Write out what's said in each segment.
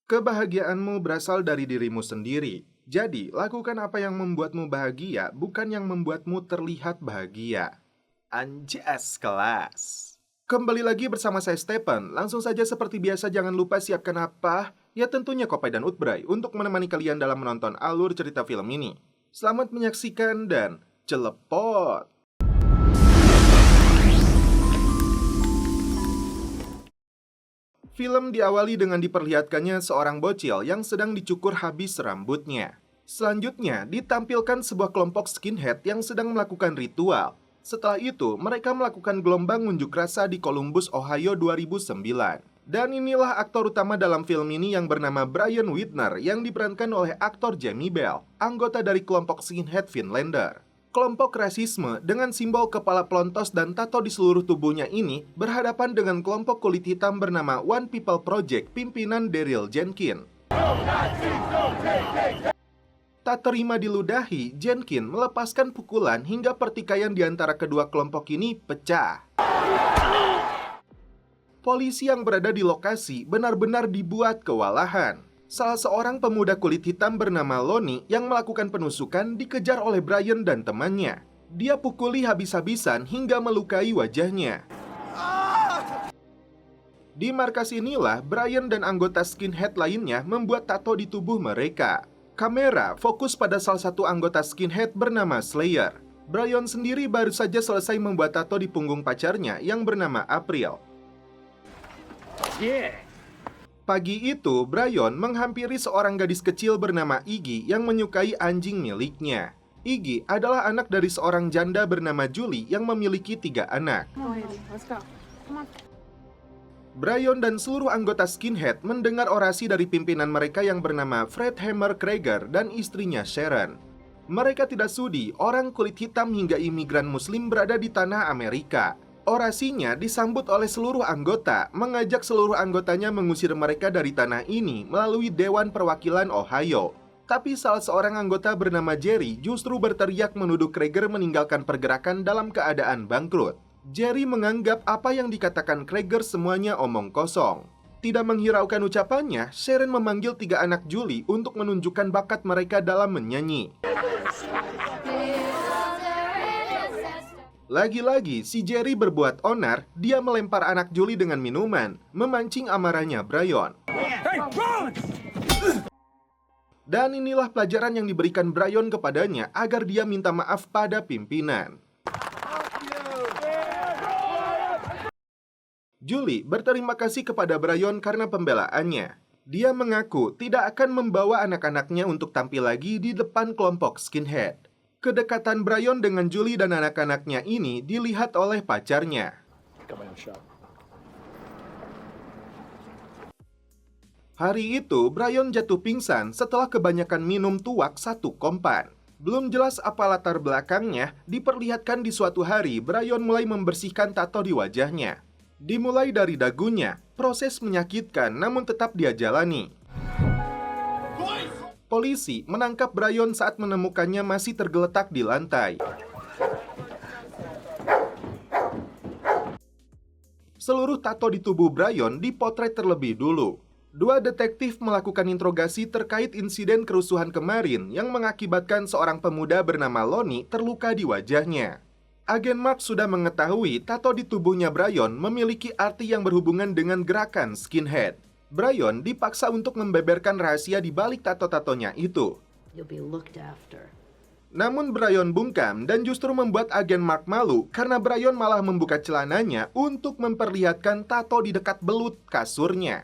Kebahagiaanmu berasal dari dirimu sendiri. Jadi, lakukan apa yang membuatmu bahagia, bukan yang membuatmu terlihat bahagia. Anjas kelas. Kembali lagi bersama saya Stephen. Langsung saja seperti biasa jangan lupa siapkan apa? Ya tentunya Kopai dan Utbray untuk menemani kalian dalam menonton alur cerita film ini. Selamat menyaksikan dan celepot! Film diawali dengan diperlihatkannya seorang bocil yang sedang dicukur habis rambutnya. Selanjutnya, ditampilkan sebuah kelompok skinhead yang sedang melakukan ritual. Setelah itu, mereka melakukan gelombang unjuk rasa di Columbus, Ohio 2009. Dan inilah aktor utama dalam film ini yang bernama Brian Whitner yang diperankan oleh aktor Jamie Bell, anggota dari kelompok skinhead Finlander. Kelompok rasisme dengan simbol kepala pelontos dan tato di seluruh tubuhnya ini berhadapan dengan kelompok kulit hitam bernama One People Project pimpinan Daryl Jenkins. Tak terima diludahi, Jenkins melepaskan pukulan hingga pertikaian di antara kedua kelompok ini pecah. Polisi yang berada di lokasi benar-benar dibuat kewalahan. Salah seorang pemuda kulit hitam bernama Lonnie yang melakukan penusukan dikejar oleh Brian dan temannya. Dia pukuli habis-habisan hingga melukai wajahnya. Di markas inilah, Brian dan anggota skinhead lainnya membuat tato di tubuh mereka. Kamera fokus pada salah satu anggota skinhead bernama Slayer. Brian sendiri baru saja selesai membuat tato di punggung pacarnya yang bernama April. Pagi itu, Brian menghampiri seorang gadis kecil bernama Iggy yang menyukai anjing miliknya. Iggy adalah anak dari seorang janda bernama Julie yang memiliki 3 anak. Brian dan seluruh anggota skinhead mendengar orasi dari pimpinan mereka yang bernama Fred Hammer Krieger dan istrinya Sharon. Mereka tidak sudi orang kulit hitam hingga imigran muslim berada di tanah Amerika. Orasinya disambut oleh seluruh anggota, mengajak seluruh anggotanya mengusir mereka dari tanah ini melalui Dewan Perwakilan Ohio. Tapi salah seorang anggota bernama Jerry justru berteriak menuduh Krieger meninggalkan pergerakan dalam keadaan bangkrut. Jerry menganggap apa yang dikatakan Krieger semuanya omong kosong. Tidak menghiraukan ucapannya, Sharon memanggil 3 anak Julie untuk menunjukkan bakat mereka dalam menyanyi. Lagi-lagi, si Jerry berbuat onar, dia melempar anak Julie dengan minuman, memancing amarahnya Brian. Dan inilah pelajaran yang diberikan Brian kepadanya agar dia minta maaf pada pimpinan. Julie berterima kasih kepada Brian karena pembelaannya. Dia mengaku tidak akan membawa anak-anaknya untuk tampil lagi di depan kelompok skinhead. Kedekatan Brian dengan Julie dan anak-anaknya ini dilihat oleh pacarnya. Hari itu, Brian jatuh pingsan setelah kebanyakan minum tuak 1 kompan. Belum jelas apa latar belakangnya, diperlihatkan di suatu hari Brian mulai membersihkan tato di wajahnya. Dimulai dari dagunya, proses menyakitkan namun tetap dia jalani. Polisi menangkap Brian saat menemukannya masih tergeletak di lantai. Seluruh tato di tubuh Brian dipotret terlebih dulu. 2 detektif melakukan interogasi terkait insiden kerusuhan kemarin yang mengakibatkan seorang pemuda bernama Lonnie terluka di wajahnya. Agen Mark sudah mengetahui tato di tubuhnya Brian memiliki arti yang berhubungan dengan gerakan skinhead. Brian dipaksa untuk membeberkan rahasia di balik tato-tatonya itu. Namun Brian bungkam dan justru membuat agen Mark malu karena Brian malah membuka celananya untuk memperlihatkan tato di dekat belut kasurnya.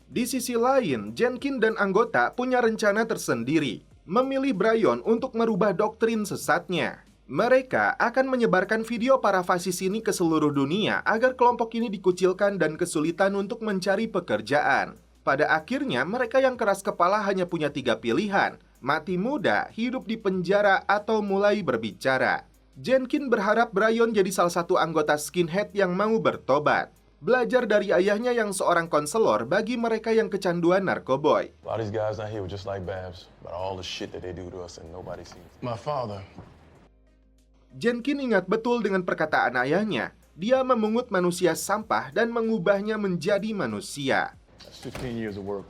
Di sisi lain, Jenkins dan anggota punya rencana tersendiri, memilih Brian untuk merubah doktrin sesatnya. Mereka akan menyebarkan video para fasis ini ke seluruh dunia agar kelompok ini dikucilkan dan kesulitan untuk mencari pekerjaan. Pada akhirnya, mereka yang keras kepala hanya punya 3 pilihan, mati muda, hidup di penjara, atau mulai berbicara. Jenkins berharap Brian jadi salah satu anggota skinhead yang mau bertobat. Belajar dari ayahnya yang seorang konselor bagi mereka yang kecanduan narkoboy. A lot of these guys out here were just like Babs, but all the shit that they do to us and nobody sees. My father. Jenkins ingat betul dengan perkataan ayahnya. Dia memungut manusia sampah dan mengubahnya menjadi manusia. That's 15 years of work.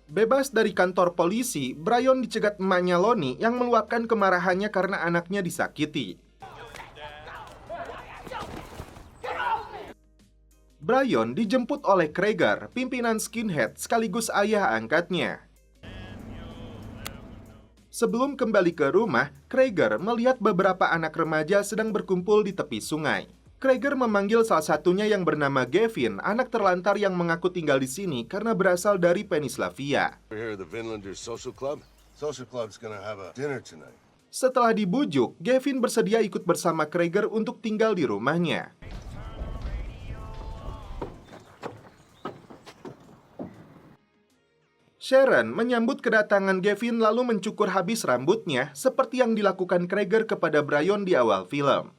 Bebas dari kantor polisi, Brian dicegat emaknya Lonnie yang meluapkan kemarahannya karena anaknya disakiti. Brian dijemput oleh Krieger, pimpinan skinhead sekaligus ayah angkatnya. Sebelum kembali ke rumah, Krieger melihat beberapa anak remaja sedang berkumpul di tepi sungai. Krieger memanggil salah satunya yang bernama Gavin, anak terlantar yang mengaku tinggal di sini karena berasal dari Pennsylvania. We're here at the Vinlanders Social Club. Social Club's gonna have a dinner tonight. Setelah dibujuk, Gavin bersedia ikut bersama Krieger untuk tinggal di rumahnya. Sharon menyambut kedatangan Gavin lalu mencukur habis rambutnya seperti yang dilakukan Krieger kepada Brian di awal film.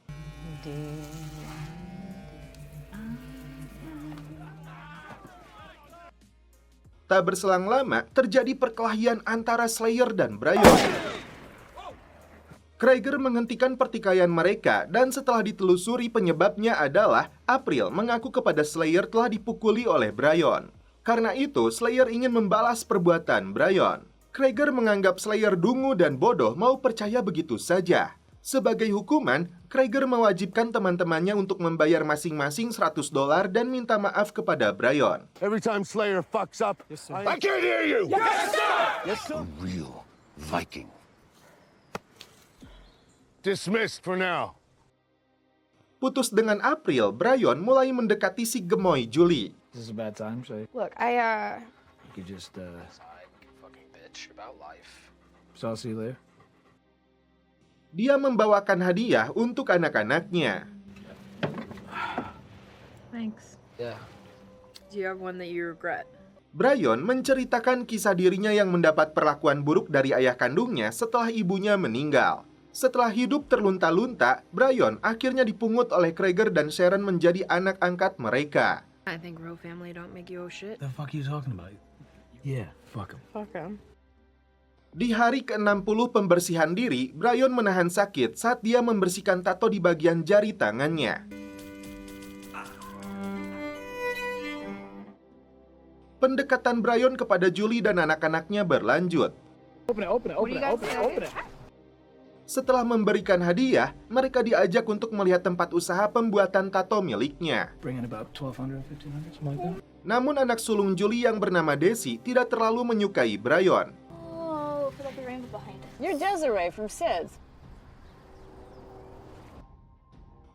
Tak berselang lama, terjadi perkelahian antara Slayer dan Brian. Krieger menghentikan pertikaian mereka dan setelah ditelusuri penyebabnya adalah April mengaku kepada Slayer telah dipukuli oleh Brian. Karena itu, Slayer ingin membalas perbuatan Brian. Krieger menganggap Slayer dungu dan bodoh mau percaya begitu saja. Sebagai hukuman, Krieger mewajibkan teman-temannya untuk membayar masing-masing $100 dan minta maaf kepada Brian. Every time Slayer fucks up, I can't hear you! Yes, sir! Yes, sir! A real Viking. Dismissed for now. Putus dengan April, Brian mulai mendekati si gemoy Julie. This is a bad time, so you Look, could just, Fucking bitch about life. so I'll see you later. Dia membawakan hadiah untuk anak-anaknya. Thanks. Yeah. Do you have one that you regret? Brian menceritakan kisah dirinya yang mendapat perlakuan buruk dari ayah kandungnya setelah ibunya meninggal. Setelah hidup terlunta-lunta, Brian akhirnya dipungut oleh Krieger dan Sharon menjadi anak angkat mereka. I think real family don't make you oh shit. The fuck are you talking about? Yeah, fuck him. Fuck 'em. Di hari ke-60 pembersihan diri, Brian menahan sakit saat dia membersihkan tato di bagian jari tangannya. Pendekatan Brian kepada Julie dan anak-anaknya berlanjut. Open it. Setelah memberikan hadiah, mereka diajak untuk melihat tempat usaha pembuatan tato miliknya. Bring in about 1,200, 1,500, something like that. Namun anak sulung Julie yang bernama Desi tidak terlalu menyukai Brian. Oh, put up the rainbow behind us. You're Desiree from SIDS.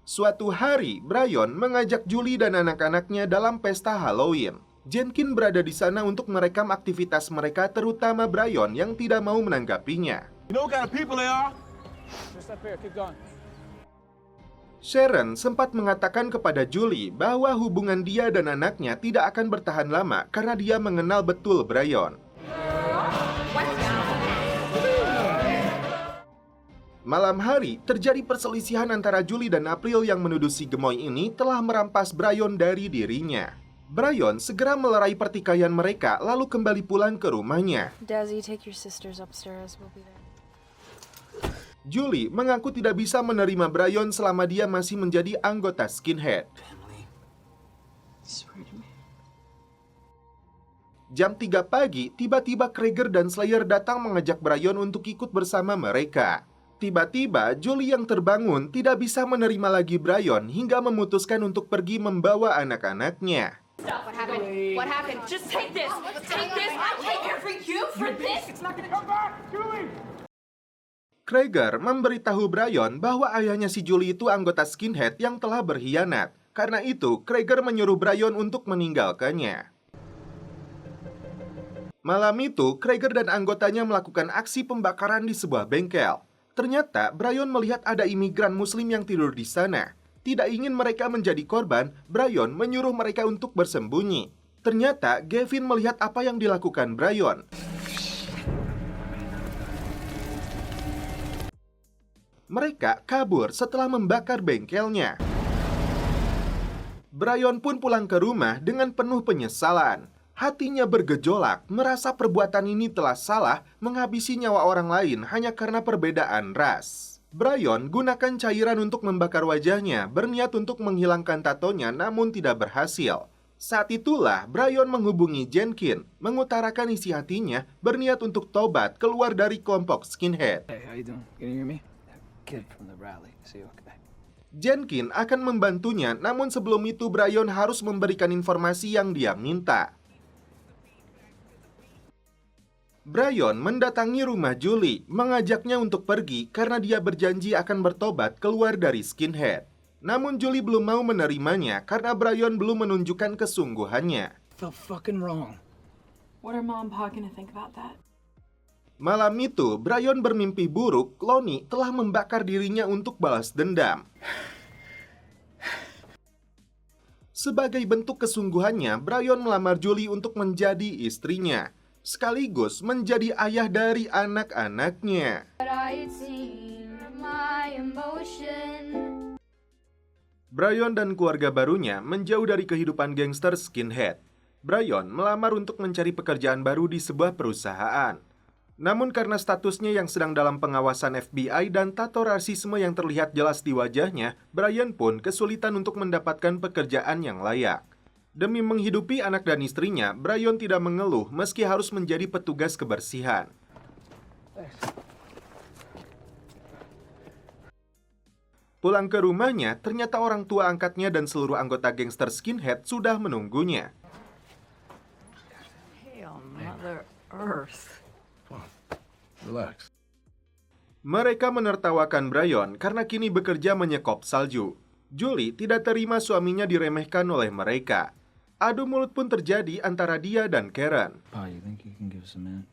Suatu hari, Brian mengajak Julie dan anak-anaknya dalam pesta Halloween. Jenkins berada di sana untuk merekam aktivitas mereka, terutama Brian yang tidak mau menanggapinya. You know what kind of people they are? Just up here, keep going. Sharon sempat mengatakan kepada Julie bahwa hubungan dia dan anaknya tidak akan bertahan lama karena dia mengenal betul Brian. Malam hari, terjadi perselisihan antara Julie dan April yang menuduh si gemoy ini telah merampas Brian dari dirinya. Brian segera melerai pertikaian mereka lalu kembali pulang ke rumahnya. Dazzy, take your sisters upstairs. We'll be there. Julie mengaku tidak bisa menerima Brian selama dia masih menjadi anggota skinhead. Jam 3 pagi, tiba-tiba Krieger dan Slayer datang mengajak Brian untuk ikut bersama mereka. Tiba-tiba, Julie yang terbangun tidak bisa menerima lagi Brian hingga memutuskan untuk pergi membawa anak-anaknya. What happened? What happened? Just take this. Take this. I can't care for you for this. It's not gonna come back, Julie. Krieger memberitahu Brian bahwa ayahnya si Julie itu anggota skinhead yang telah berkhianat. Karena itu, Krieger menyuruh Brian untuk meninggalkannya. Malam itu, Krieger dan anggotanya melakukan aksi pembakaran di sebuah bengkel. Ternyata, Brian melihat ada imigran muslim yang tidur di sana. Tidak ingin mereka menjadi korban, Brian menyuruh mereka untuk bersembunyi. Ternyata, Gavin melihat apa yang dilakukan Brian. Mereka kabur setelah membakar bengkelnya. Brian pun pulang ke rumah dengan penuh penyesalan. Hatinya bergejolak, merasa perbuatan ini telah salah, menghabisi nyawa orang lain hanya karena perbedaan ras. Brian gunakan cairan untuk membakar wajahnya, berniat untuk menghilangkan tatonya namun tidak berhasil. Saat itulah Brian menghubungi Jenkins, mengutarakan isi hatinya berniat untuk tobat keluar dari kelompok skinhead. Hey, how you doing? Can you hear me? Kid from the rally. See you okay? Jenkins akan membantunya, namun sebelum itu Brian harus memberikan informasi yang dia minta. Brian mendatangi rumah Julie, mengajaknya untuk pergi karena dia berjanji akan bertobat keluar dari skinhead. Namun Julie belum mau menerimanya karena Brian belum menunjukkan kesungguhannya. Felt fucking wrong. What are Mom and Pa gonna think about that? Malam itu, Brian bermimpi buruk Lonnie telah membakar dirinya untuk balas dendam. Sebagai bentuk kesungguhannya, Brian melamar Julie untuk menjadi istrinya, sekaligus menjadi ayah dari anak-anaknya. Brian dan keluarga barunya menjauh dari kehidupan gangster skinhead. Brian melamar untuk mencari pekerjaan baru di sebuah perusahaan. Namun karena statusnya yang sedang dalam pengawasan FBI dan tato rasisme yang terlihat jelas di wajahnya, Brian pun kesulitan untuk mendapatkan pekerjaan yang layak. Demi menghidupi anak dan istrinya, Brian tidak mengeluh meski harus menjadi petugas kebersihan. Pulang ke rumahnya, ternyata orang tua angkatnya dan seluruh anggota gangster skinhead sudah menunggunya. Hail Mother Earth. Relax. Mereka menertawakan Brian karena kini bekerja menyekop salju. Julie tidak terima suaminya diremehkan oleh mereka. Adu mulut pun terjadi antara dia dan Karen. Pa, you think you can give us a minute?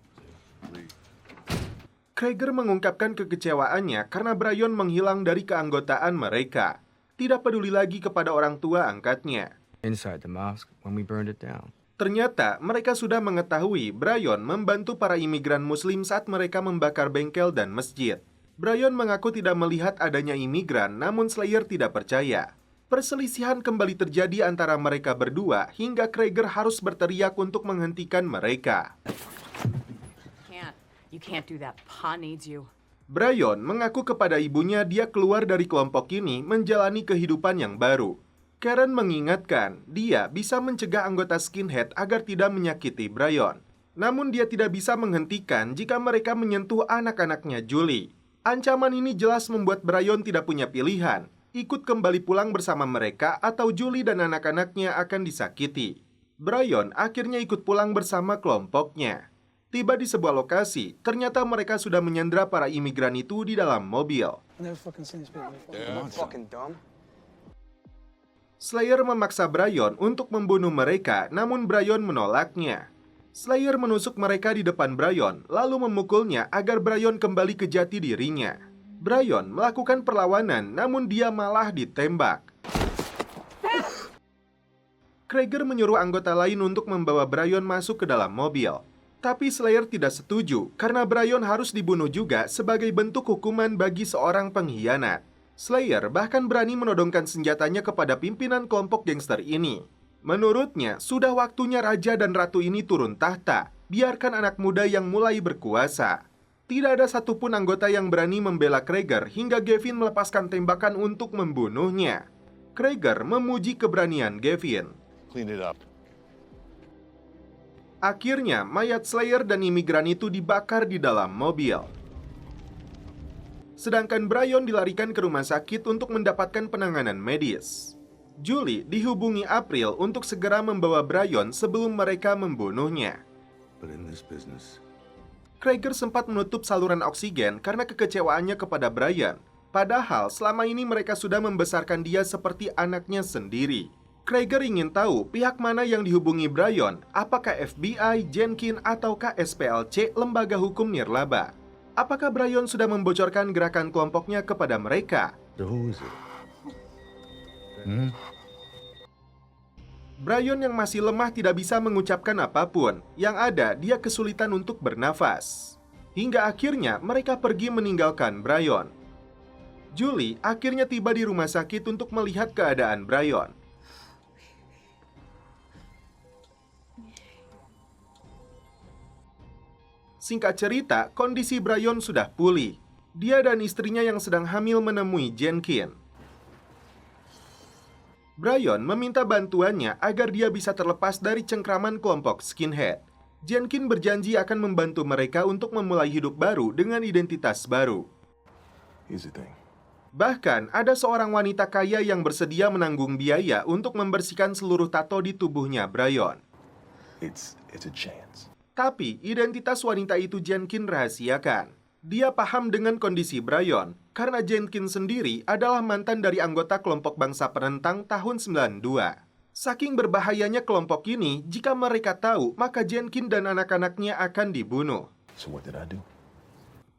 Krieger mengungkapkan kekecewaannya karena Brian menghilang dari keanggotaan mereka. Tidak peduli lagi kepada orang tua angkatnya. Inside the mosque when we burned it down. Ternyata mereka sudah mengetahui Brian membantu para imigran muslim saat mereka membakar bengkel dan masjid. Brian mengaku tidak melihat adanya imigran, namun Slayer tidak percaya. Perselisihan kembali terjadi antara mereka berdua hingga Krieger harus berteriak untuk menghentikan mereka. You can't do that. Pa needs you. Brian mengaku kepada ibunya dia keluar dari kelompok ini menjalani kehidupan yang baru. Karen mengingatkan dia bisa mencegah anggota skinhead agar tidak menyakiti Brian. Namun dia tidak bisa menghentikan jika mereka menyentuh anak-anaknya Julie. Ancaman ini jelas membuat Brian tidak punya pilihan, ikut kembali pulang bersama mereka atau Julie dan anak-anaknya akan disakiti. Brian akhirnya ikut pulang bersama kelompoknya. Tiba di sebuah lokasi, ternyata mereka sudah menyandra para imigran itu di dalam mobil. Slayer memaksa Brian untuk membunuh mereka, namun Brian menolaknya. Slayer menusuk mereka di depan Brian, lalu memukulnya agar Brian kembali ke jati dirinya. Brian melakukan perlawanan, namun dia malah ditembak. Krieger menyuruh anggota lain untuk membawa Brian masuk ke dalam mobil. Tapi Slayer tidak setuju karena Brian harus dibunuh juga sebagai bentuk hukuman bagi seorang pengkhianat. Slayer bahkan berani menodongkan senjatanya kepada pimpinan kelompok gangster ini. Menurutnya, sudah waktunya raja dan ratu ini turun tahta. Biarkan anak muda yang mulai berkuasa. Tidak ada satupun anggota yang berani membela Krieger hingga Gavin melepaskan tembakan untuk membunuhnya. Krieger memuji keberanian Gavin. Clean it up. Akhirnya, mayat Slayer dan imigran itu dibakar di dalam mobil. Sedangkan Brian dilarikan ke rumah sakit untuk mendapatkan penanganan medis. Julie dihubungi April untuk segera membawa Brian sebelum mereka membunuhnya. But in this business, Krieger sempat menutup saluran oksigen karena kekecewaannya kepada Brian. Padahal selama ini mereka sudah membesarkan dia seperti anaknya sendiri. Krieger ingin tahu pihak mana yang dihubungi Brian, apakah FBI, Jenkins, ataukah SPLC, Lembaga Hukum Nirlaba. Apakah Brian sudah membocorkan gerakan kelompoknya kepada mereka? so who is it? Brian yang masih lemah tidak bisa mengucapkan apapun. Yang ada, dia kesulitan untuk bernafas. Hingga akhirnya mereka pergi meninggalkan Brian. Julie akhirnya tiba di rumah sakit untuk melihat keadaan Brian. Singkat cerita, kondisi Brian sudah pulih. Dia dan istrinya yang sedang hamil menemui Jenkins. Brian meminta bantuannya agar dia bisa terlepas dari cengkraman kelompok skinhead. Jenkins berjanji akan membantu mereka untuk memulai hidup baru dengan identitas baru. Here's the thing. Bahkan, ada seorang wanita kaya yang bersedia menanggung biaya untuk membersihkan seluruh tato di tubuhnya Brian. It's a chance. Tapi, identitas wanita itu Jenkins rahasiakan. Dia paham dengan kondisi Brian, karena Jenkins sendiri adalah mantan dari anggota kelompok bangsa penentang tahun 92. Saking berbahayanya kelompok ini, jika mereka tahu, maka Jenkins dan anak-anaknya akan dibunuh. So what did I do?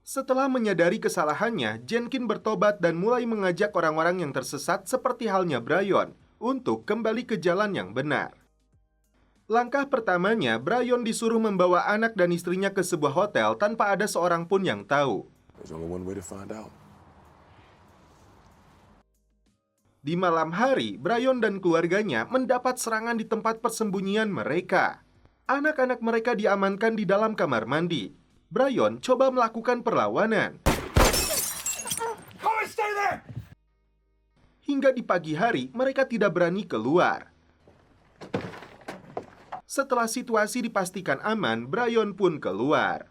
Setelah menyadari kesalahannya, Jenkins bertobat dan mulai mengajak orang-orang yang tersesat seperti halnya Brian untuk kembali ke jalan yang benar. Langkah pertamanya, Brian disuruh membawa anak dan istrinya ke sebuah hotel tanpa ada seorang pun yang tahu. There's only one way to find out. Di malam hari, Brian dan keluarganya mendapat serangan di tempat persembunyian mereka. Anak-anak mereka diamankan di dalam kamar mandi. Brian coba melakukan perlawanan. Hingga di pagi hari, mereka tidak berani keluar. Setelah situasi dipastikan aman, Brian pun keluar.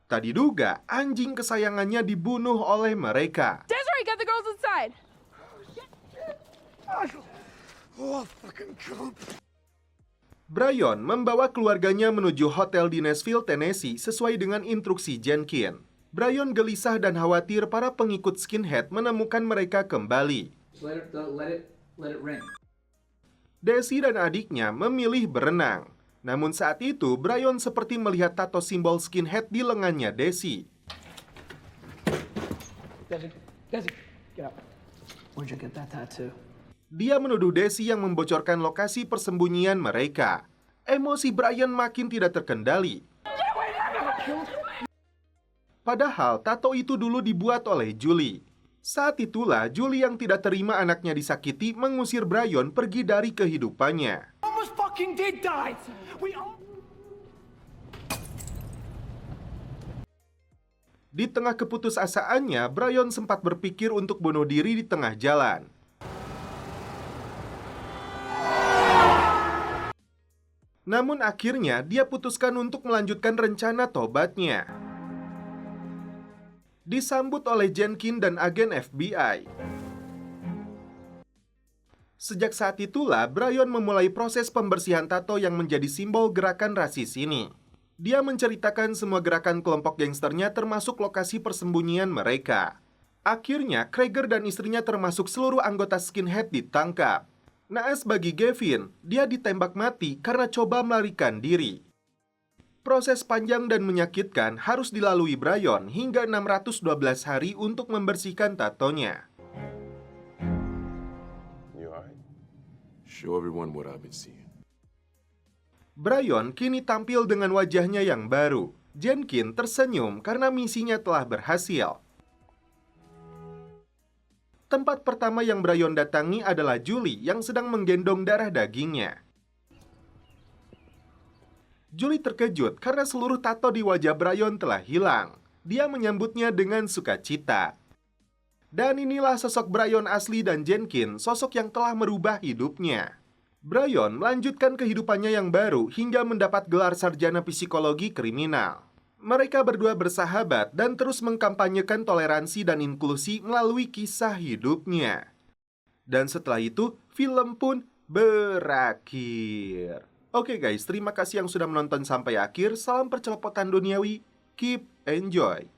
Tak diduga, anjing kesayangannya dibunuh oleh mereka. Desiree, get the girls inside. Brian membawa keluarganya menuju hotel di Nashville, Tennessee sesuai dengan instruksi Jenkins. Brian gelisah dan khawatir para pengikut skinhead menemukan mereka kembali. Let it ring. Desi dan adiknya memilih berenang. Namun saat itu, Brian seperti melihat tato simbol skinhead di lengannya Desi. Desi, get up. Where'd you get that tattoo? Dia menuduh Desi yang membocorkan lokasi persembunyian mereka. Emosi Brian makin tidak terkendali. Padahal tato itu dulu dibuat oleh Julie. Saat itulah Julie yang tidak terima anaknya disakiti mengusir Brian pergi dari kehidupannya. Di tengah keputusasaannya, Brian sempat berpikir untuk bunuh diri di tengah jalan. Namun akhirnya dia putuskan untuk melanjutkan rencana tobatnya. Disambut oleh Jenkins dan agen FBI. Sejak saat itulah, Brian memulai proses pembersihan tato yang menjadi simbol gerakan rasis ini. Dia menceritakan semua gerakan kelompok gangsternya termasuk lokasi persembunyian mereka. Akhirnya, Krieger dan istrinya termasuk seluruh anggota skinhead ditangkap. Naas bagi Gavin, dia ditembak mati karena coba melarikan diri. Proses panjang dan menyakitkan harus dilalui Brian hingga 612 hari untuk membersihkan tatonya. Show everyone what I've been seeing. Brian kini tampil dengan wajahnya yang baru. Jenkins tersenyum karena misinya telah berhasil. Tempat pertama yang Brian datangi adalah Julie yang sedang menggendong darah dagingnya. Julie terkejut karena seluruh tato di wajah Brian telah hilang. Dia menyambutnya dengan sukacita. Dan inilah sosok Brian asli dan Jenkins, sosok yang telah merubah hidupnya. Brian melanjutkan kehidupannya yang baru hingga mendapat gelar sarjana psikologi kriminal. Mereka berdua bersahabat dan terus mengkampanyekan toleransi dan inklusi melalui kisah hidupnya. Dan setelah itu, film pun berakhir. Oke guys, terima kasih yang sudah menonton sampai akhir. Salam percelopotan duniawi. Keep enjoy.